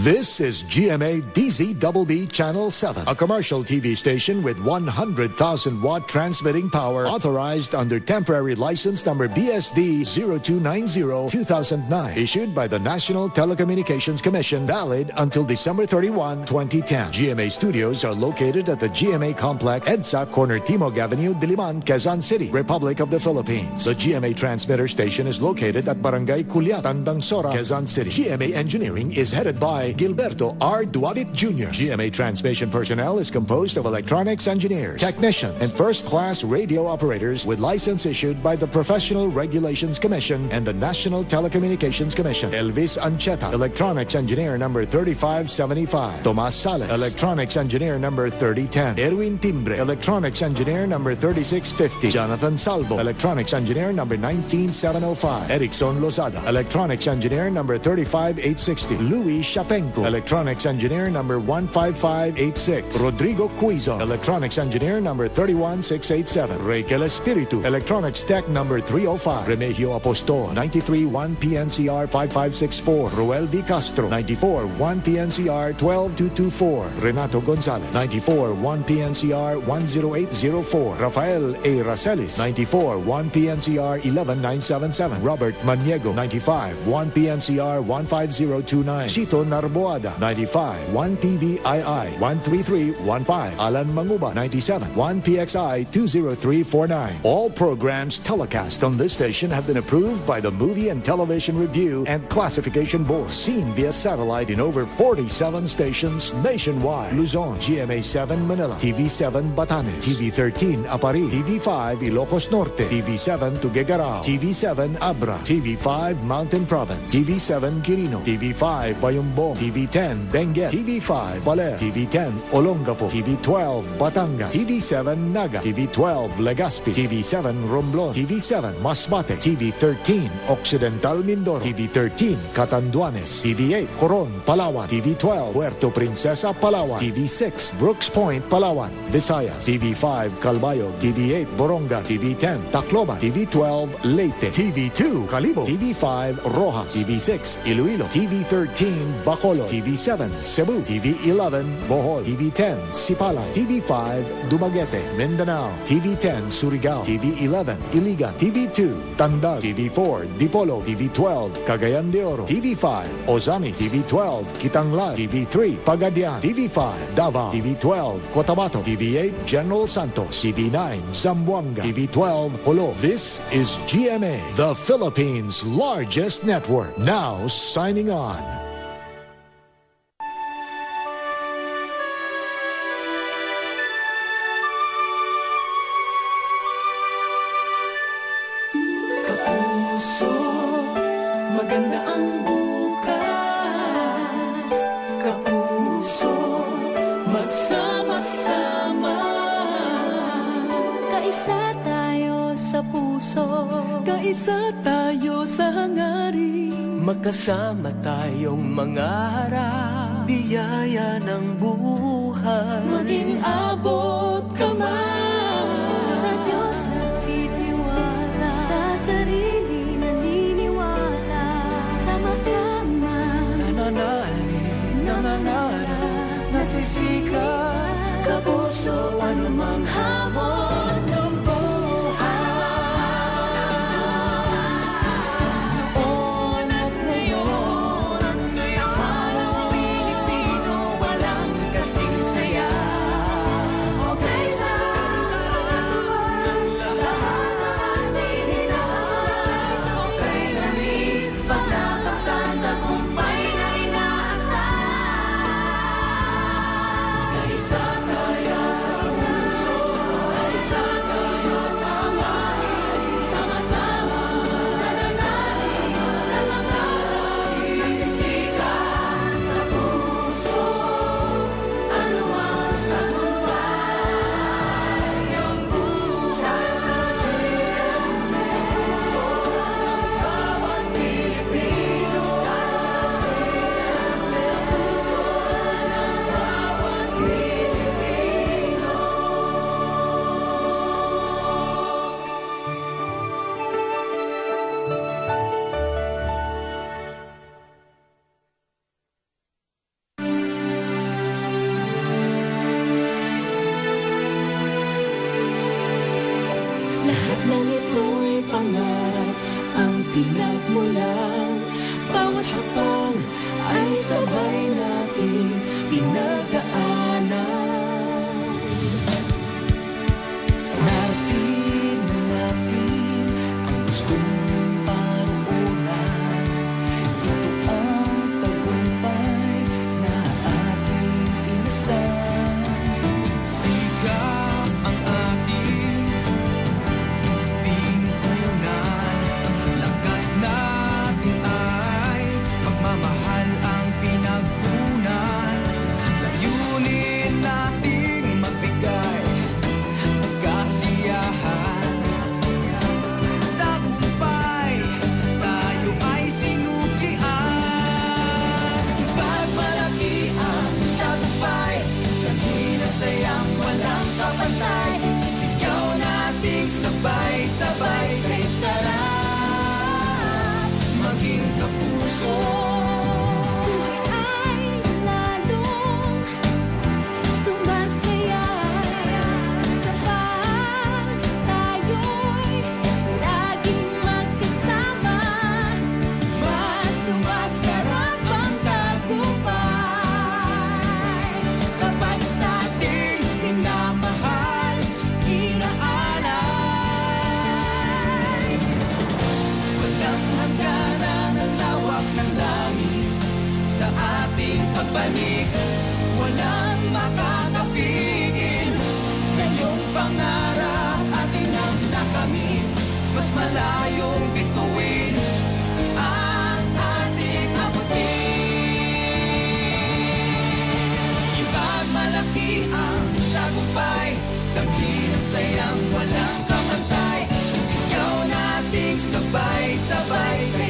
This is GMA DZBB Channel 7, a commercial TV station with 100,000 watt transmitting power, authorized under temporary license number BSD 0290-2009, issued by the National Telecommunications Commission, valid until December 31, 2010. GMA studios are located at the GMA Complex, EDSA, Corner Timog Avenue, Diliman, Quezon City, Republic of the Philippines. The GMA transmitter station is located at Barangay Culiat, Tandangsora, Quezon City. GMA Engineering is headed by Gilberto R. Duavit Jr. GMA transmission personnel is composed of electronics engineers, technicians, and first-class radio operators with license issued by the Professional Regulations Commission and the National Telecommunications Commission. Elvis Ancheta, electronics engineer number 3575. Tomas Sales, electronics engineer number 3010. Erwin Timbre, electronics engineer number 3650. Jonathan Salvo, electronics engineer number 19705. Erickson Lozada, electronics engineer number 35860. Louis Chapenco, electronics engineer number 15586. Rodrigo Cuizo, electronics engineer number 31687. Raquel Espiritu, electronics tech number 305. Remigio Apostol, 93-1 PNCR 5564. Ruel V. Castro, 94-1 PNCR 12224. Renato Gonzalez, 94-1 PNCR 10804. Rafael A. Racelis, 94-1 PNCR 11977. Robert Maniego, 95-1 PNCR 15029. Chito Narboada, 95-1 PVII 13315. Alan Manguba, 97-1 PXI 20349. All programs telecast on this station have been approved by the Movie and Television Review and Classification Board. Seen via satellite in over 47 stations nationwide. Luzon, GMA7 Manila, TV7 Batanes, TV13 Apari, TV5 Ilocos Norte, TV7 Tuguegarao, TV7 Abra, TV5 Mountain Province, TV7 Quirino, TV5 Bayumbong, TV10 Benguet, TV5 Baler, TV10 Olongapo, TV12 Batangas, TV7 Naga, TV12 Legazpi, TV7 Romblon, TV7 Masbate, TV13 Occidental Mindoro, TV13 Catanduanes, TV8 Coron, Palawan, TV12 Puerto Princesa, Palawan, TV6 Brooks Point, Palawan, Visayas, TV5 Calbayog, TV8 Boronga, TV10 Tacloban, TV12 Leyte, TV2 Calibo, TV5 Rojas, TV6 Iloilo, TV13 Bacolod, TV7 Cebu, TV11 Bohol, TV10 Sipalay, TV5 Dumaguete, Mindanao, TV10 Surigao, TV11 Iligan, TV2 Tandag, TV4 Dipolo, TV12 Cagayan de Oro, TV5 Ozamis, TV12 Kitanglan, TV3 Pagadian, TV5 Davao, TV12 Cotabato, TV8 General Santos, TV9 Zamboanga, TV12 Holo. This is GMA, the Philippines' largest network. Now signing on. Kapuso, maganda ang bukas. Kapuso, magsama-sama. Kaisa tayo sa puso, Kaisa tayo sa hangarin. Magkasama tayong mangarap. Biyaya ng buhay, maging abot kamay. sa Diyos nagtitiwala, sa sarili naniniwala, sama-sama Nananalig, nangangarap, nagsisikap. Kapuso, anumang hamon ng Lahat ng ito'y pangarap ang pinagmulan. Bawat hakbang ay sabay nating pinagdaanan. Narating na natin ang gustong paruunan. Ito ang tagumpay na ating inasal. Sikap ang ating pinuhunan. Lakas natin ay pagmamahal ang pinagkunan. Layunin nating magbigay ng kasiyahan. Tagumpay, tayo ay sinuklian. Pagmalaki ang tagumpay, kanina sayang walang kapantay. Sigaw nating sabay-sabay kay sarap maging kapuso. Buhay ay lalong sumasaya kapag tayo'y laging magkasama. Mas sumasarap ang tagumpay kapag sa ating minamahal, inaalay. Walang hangganan ang lawak ng langit sa ating pagbalik. Walang makakapigil ngayong pangarap ating nang nakamit. Mas malayong bituin ang ating abutin. Ipagmalaki ang tagumpay, damhin ang sayang walang kapantay. Sigaw nating sabay-sabay kay